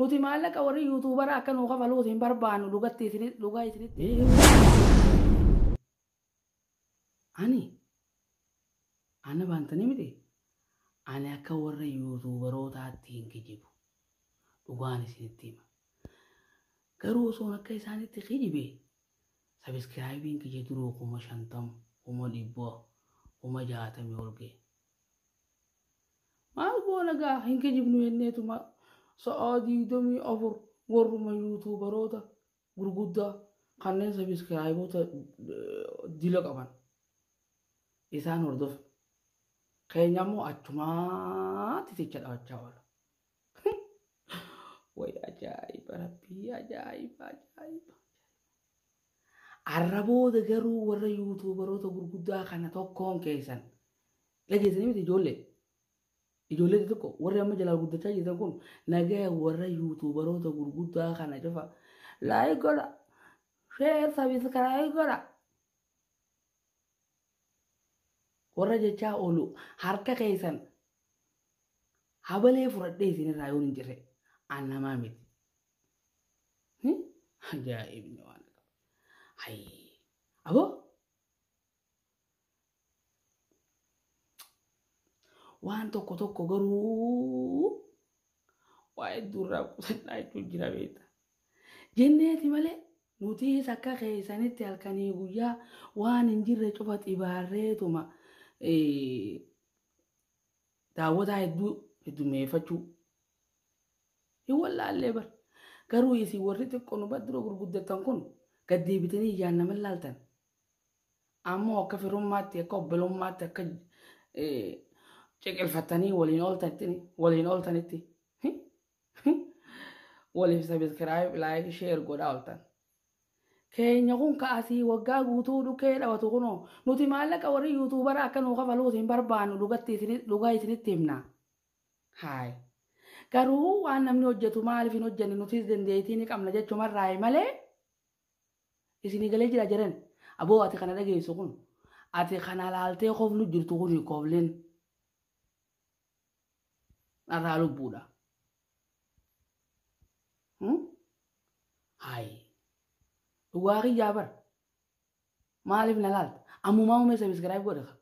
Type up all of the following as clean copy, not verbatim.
nuti maallaqa warri yuutuubara akka nuu kafaluu hin barbaannu dhugaa isinitti. Ana baantanii miti. Ani akka warra yuutuubarootaatti hin kijibu. Dhugaan isinitti hima. Garuu osoon akka isaanitti kijibe sabiskiraayibiin kiyya duruu 50,000, 100,000, 60,000 ol ga'e. Maal goona gaa hin kijibnu jenneetuma sa'a 24 warruma yuutuubaroota gurguddaa kanneen sabiskiraayiboota dila qaban. Isaan hordofu. Keenya immoo achumaatti ticha dhawachaa oola. Way ajaa'iba rabbii ajaa'iba. Arrabooda garuu warra yuutuubaroota gurguddaa kana tokkoon keessan dhageessanii miti ijoollee tokko warri amma jalaa guddachaa jirtan kun nagaa warra yuutuubaroota gurguddaa kana cufa laayik godha sheer sabiskiraayib godha warra jechaa oolu harka keessan habalee fudhadhee isinirraa yoo hin jirre annamaa miti. Ajaa'ibni waan aboo waan tokko garuu waa'ee durraa qusadhaa jechuun jira beekta. Jenneeti malee nuti akka keessanitti halkanii guyyaa waan hin jirre cufa xibaarreetuma daawwataa heddumeeffachuu hin wallaallee bar. Garuu isin warri xiqqoo nu baddura gurguddatan kun gaddeebitanii ijaan nama laaltan. Ammoo akka firummaatti akka obbolummaatti akka ceqelfattanii waliin ooltanitti waliif sabiskiraayib laayik sheer godhaa ooltan. Keenya kun ka'asii waggaa guutuu dhukee dhawatu kunoo nuti maallaqa warri yuutuubara akka nuu kafaluu hin barbaannu dhugaa isinitti himna. Haay. Garuu waan namni hojjetu maaliif hin hojjenne nutis dandeettii ni qabna jechuumarraa malee isinii galee jira jiran aboo ati kana dhageessu kun ati kana laaltee koflu jirtu kun hin koflin narraa lubbuudha. Haay dhugaa kiyyaa bar maaliif na laalta ammumaa umee sabiskiraayib godha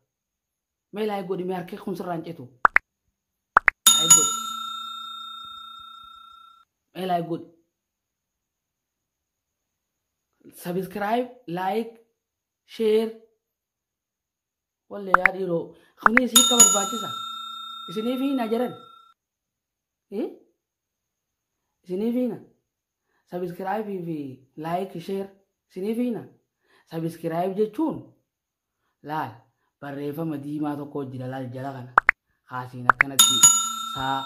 mee laayik godhi mee harkee kun sirraan cetu laayik godhi. Like good. Subscribe, like, share. Walle yaad yeroo khawni isii ka barbaachisa. Isiniif hina jiran. Isiniif hina. Subscribe fi like, share. Isiniif hina. Subscribe jechuun laal barreeffama diimaa tokko jira laal jala kana. Haasiin akkanatti saa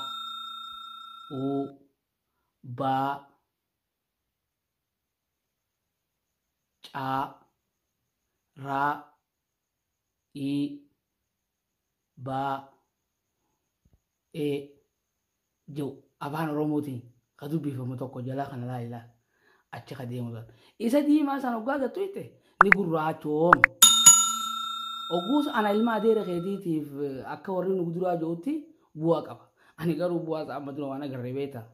ba ca ra i ba e jo afaan oromootiin ka dubbifamu tokko jala kana laa ilaa achi ka deemu dha. Isa diimaa san oggaa gattu itte ni gurraachoom. Ogguus ana ilma adeera keetiitiif akka warri nu guduraa jirutti bu'aa qaba. Ani garuu bu'aa isaa amma dura waan agarree beektaa.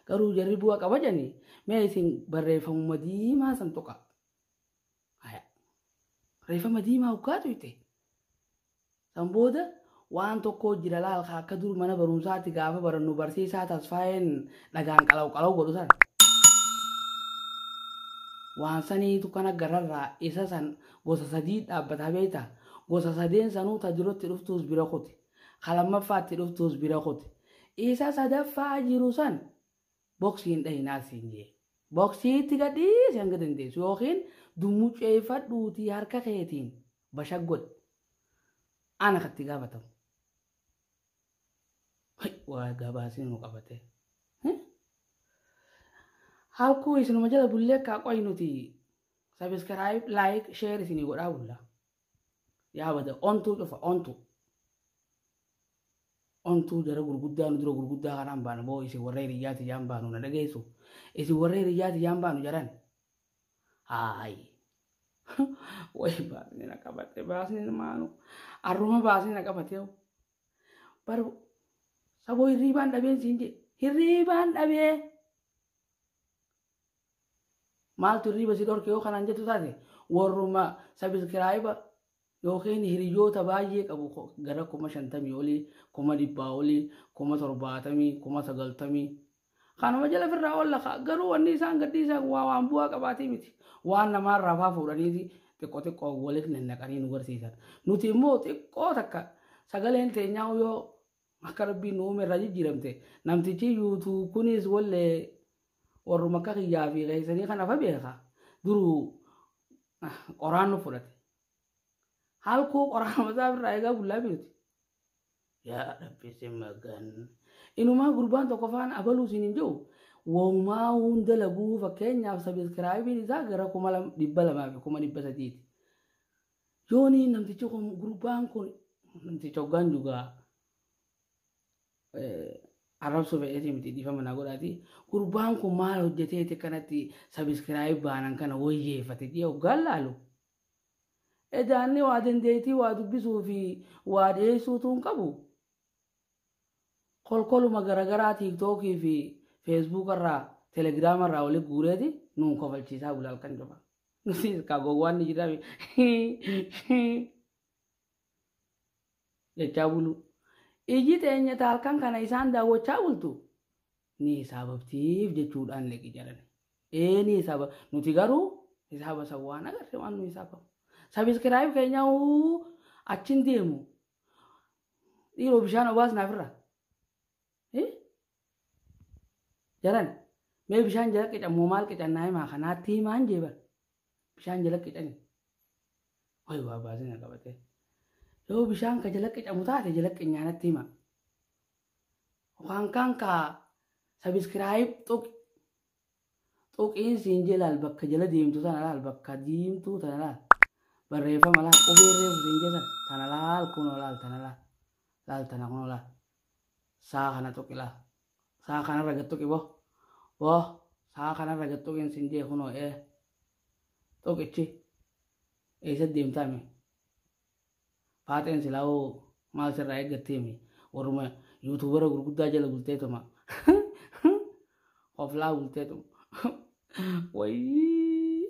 Garuu jarri bu'aa qaba janii mee isin barreeffamuma diimaa san tuqa. Barreeffama diimaa oggaatu itte. San booda waan tokko jira laal akka dur mana barumsaatti gaafa barannu barsiisaa tasfaa'een dhagaan qalaw godhu san. Waan saniitu kana gararraa isa san gosa sadii dhaabbataa beektaa. Gosa sadeen sanuu tajirotti dhuftuus bira kuti. Kalammaffaatti dhuftuus bira kuti. Isa sadaffaa jiru san boksiin dhahinaa siin jee. Boksiitti gadhiisi hanga dandeessu yookiin dummuceeffadhuutii harka keetiin bashaggodhi. Ana katti gaafatamu. Waa gabaasiin nu qabate. Halkuu isinuma jala bullee akka qoyi nuti subscribe, like, share isinii godhaa bulla. Yaa bada ontuu cufa ontuu. Ontuu jara gurguddaa nu dura gurguddaa kanaan baanu boo isin warra hiriyyaati jaan baanu na dhageessu. Isin warra hiriyyaati jaan baanu jaran. Haay. Way baasni na qabate baasni maanu. Arruma baasni na qabate. Baru saboo hirribaan dhabeen siin je hirribaan dhabee maaltu hirriba si dhorke yoo kanaan jettu taate warruma sabiskiraayiba yookiin hiriyoota baay'ee qabu gara 50 olii 100 olii 70 90 kanuma jala firraa olla garuu wanni isaan gadhiisaa waan bu'aa qabaatii miti waan namaarraa faa fuudhaniiti xiqqoo waliif nannaqanii nu barsiisan nuti immoo xiqqoo takka sagaleen teenyaa yoo akka rabbiin nu uume irraa jijjiiramte namtichi yuutuu kunis wallee warruma akka kiyyaa fi keessanii kana fa beeka duruu qoraan nu fudhate halkuu qoraan mataa irraa eegaa bullaa binuti yaa rabbi simmagan inumaa gurbaan tokko faana abaluu siin hin jiru waumaa hunda laguu fakkeenyaaf sabiskiraayibiin isaa gara 200 fi 300 yooni namtichi kun gurbaan kun namtichi hoggaan jugaa arrabsu fe'eeti miti dhiifama naa godhaati gurbaan kun maal hojjeteeti kanatti sabiskiraayib baanan kana wayyeeffate jee hoggaan laalu edaanni waa dandeetii waa dubbisuu fi waa dhiyeessuutu hin qabu kolkoluma garagaraa tiiktookii fi feesbuuk irraa telegiraam irraa walitti guureeti nuun kofalchiisaa bulaa halkan dhufa nuti kaagowwaan ni jira jechaa bulu iji teenya taalkan kana isaan daawwachaa bultu ni sababtiif jechuudhaan leqi jedhan ni sabab nuti garuu hisaaba sawwaan agarre waan nu hisaabamu sabiskiraayib keenya achin deemu dhiiroo bishaan obaas naafirra jaran mee bishaan jala qicamu maal qicannaa himaa kanaatti himaan jeebar bishaan jala qicani way waa baasina qabate yoo bishaan ka jala qicamu taate jala qinyaanatti hima waan kan ka sabiskiraayib tuqiin siin jelaal bakka jala deemtu tana laal bakka diimtuu tana laal barreeffama laal qubeerree siin jelan tana laal kunoo laal tana laal tana kunoo laal saa kana tuqi laal saa kana raga tuqi bo saa kana raga tuqiin siin jee kunoo tuqichi eessa deemtaame faateen silaa maal sirraa eeggatteemi warruma yuutuubara gurguddaa jala bulteetuma oflaa bulteetuma wayii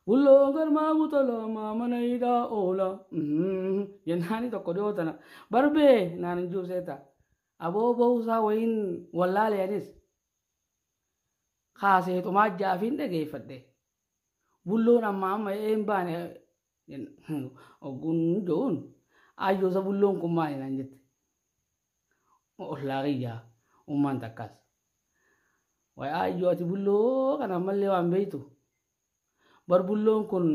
bulloo garmaa gutala maamana hidhaa oola jennaani tokko dhiyootana barbee naan hin juuseeta aboo ba'uusaa wayiin wallaaleyanis kaaseetumaa jaafiin dhageeffadhe bulloon amma een baane ogun joon ayo sa bulloon kun maali naan jette ollaaqiyyaa ummaan takkaas way ayo ati bulloo kana ammallee waan beeytu bar bulloon kun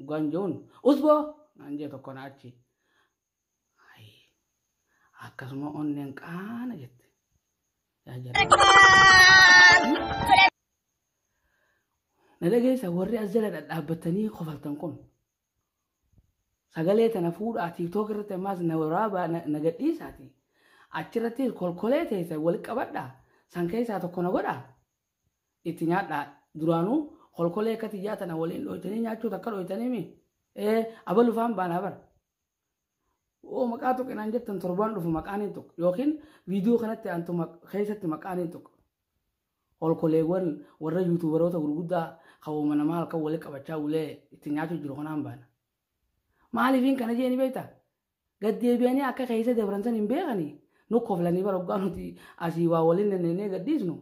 ganjoon usboo naan jee tokko na achi akkasuma onneen qaana jette na dhageessa warri as jala dhadhaabbatanii kofaltan kun sagalee tana fuudhaa tiiktook irratti ammaas na waraabaa na gadhiisaati achirratti kolkolee teessa walitti qabadhaa san keessaa tokko na godhaa itti nyaadhaa duraanuu kolkolee akkati ijaa tana waliin dhoytanii nyaachuu takka dhoytanii abalufaan baanaa bara maqaa tokko inaan jettan torbaan dhufu maqaan hin tokko yookiin viidiyoo kanatti aantu keessatti maqaan hin tokko kolkoleewwan warra yuutuubaroota gurguddaa qawwama namaa halkan walitti qabachaa ulee itti nyaachuu jiru kanaan baana maaliifin kana jeeni beekta gaddeebi'anii akka keessa dabransan hin beekanii nu koflanii bara waggaa nuti asii waa waliin nanneenee gaddiisnu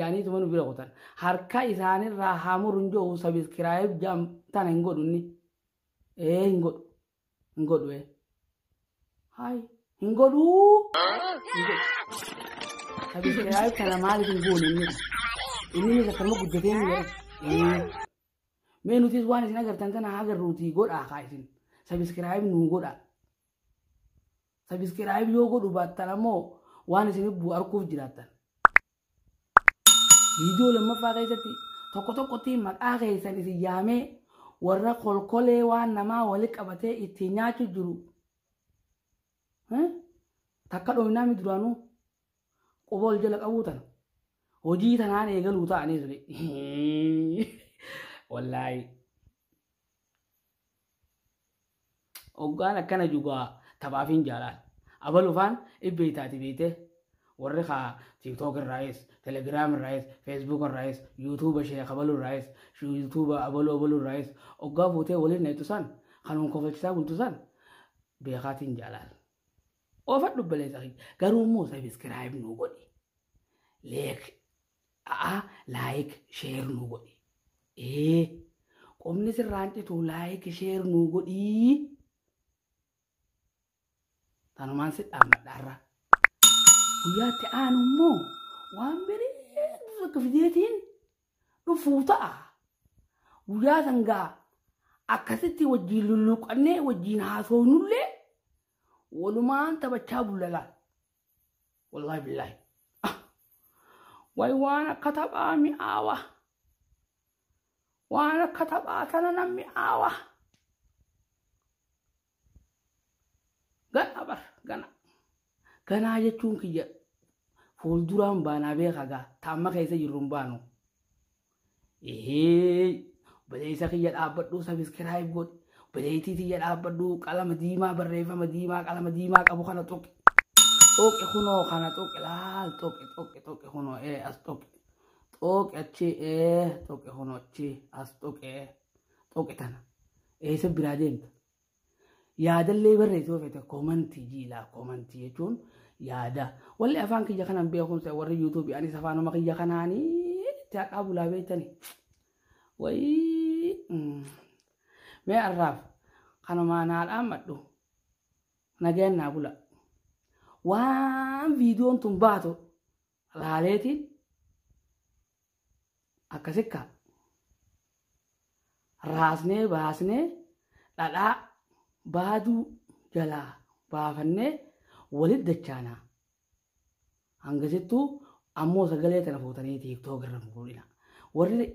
jaaniituma nu bira qotan harka isaanirraa haamurun jiru sabiskiraayib jaam tana hin godhunni hin godhu hai hin godhu sabiskiraayib tana maaliif hin goone inni akkama guddatee hin jedhu mee nutis waan isin agartan kana agarruutii godhaa kaa isin sabiskiraayib nuu godhaa sabiskiraayib yoo godhu baattan ammoo waan isin bu'u arguuf jiraattan viidiyoo lammaffaa keessatti tokkotti maqaa keessan isin yaamee warra kolkolee waan namaa walitti qabatee ittiin nyaachuu jiru takka dhoynaami duraanuu quba ol jala qabuu tana hojii tanaan eegaluu ta'anii ture wallaahi hoggaan akkana jugaa taphaafin jaalala abalu fan ibbeetaati beete warri kaa tiktok irraayis telegram irraayis facebook irraayis youtube sheekh abalu irraayis youtube abalu irraayis oggaa fuutee waliin neetusan kanuun kofalchisaa bultusan beekaatiin jaalal ofa dubbaleessa garuu immoo subscribe nuu godhi like share nuu godhi qomni sirraan citu like share nuu godhi tanumaan si dhaammadhaarra guyyaatti aanu immoo waan bareedu akka fideetiin dhufuu ta'a guyyaa sangaa akkasitti wajjiin lulluqannee wajjiin haasoonullee walumaan taphachaa bullalaan wallahi billahi way waan akka taphaa mi'aawa waan akka taphaa tana nan mi'aawa ganaa jechuun kiyya fuulduraan baanaa beekagaa taamma keessa jirruun baanu baleessa kiyya dhaabbadhuu subscribe godhi baleetii kiyya dhaabbadhuu qalama diimaa barreeffama diimaa qalama diimaa qabu kana xoqe kunoo kana xoqe laal xoqe kunoo as xoqe achi xoqe kunoo achi as xoqe tana eessa biraa deemta yaadallee barreessuu feete komantii jiilaa komantii jechuun yaada walli afaan kiyya kanan beekumsa warri yuutuubii anis afaanuma kiyya kanaanii itti haqaa bulaa beektanii mee arraaf kanumaa naadhaan madhu nageen naa bula waan viidiyoon tun baatu laaleetiin akkasikka raasnee baasnee dhadhaa baaduu jalaa baafannee walit dachaanaa hangasittuu ammoo sagalee tana fuutanii tiktok irra fuudhina warri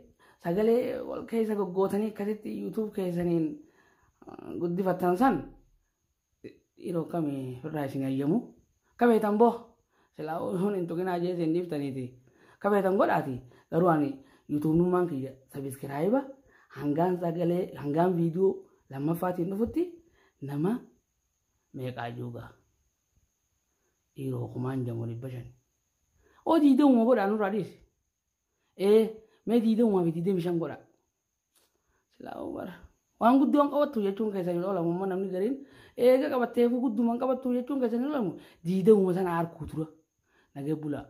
sagalee wal keessa goggootanii akkasitti youtube keessaniin guddifatan san yeroo kamii irraa isin ayyamu kabeetan boo silaa hun hin tuqinaa jeeseen dhiiftaniiti kabeetan godhaati garuu ani youtube nummaan kiyya subscribe hangaan sagalee hangaan viidiyoo lammaffaatiin dhufutti nama meeqaa joogaa dhiiroo kumaan jamoo 500 oo diidamuma godhaa nurraa dhiisi mee diidamumaa fi 25 godha silaa bara waan guddoon qabattu jechuun keessanii oolamu namni gariin eega qabatteefu guddumaan qabattu jechuun keessanii oolamu diidamuma sana harkuu tura nagee bulaa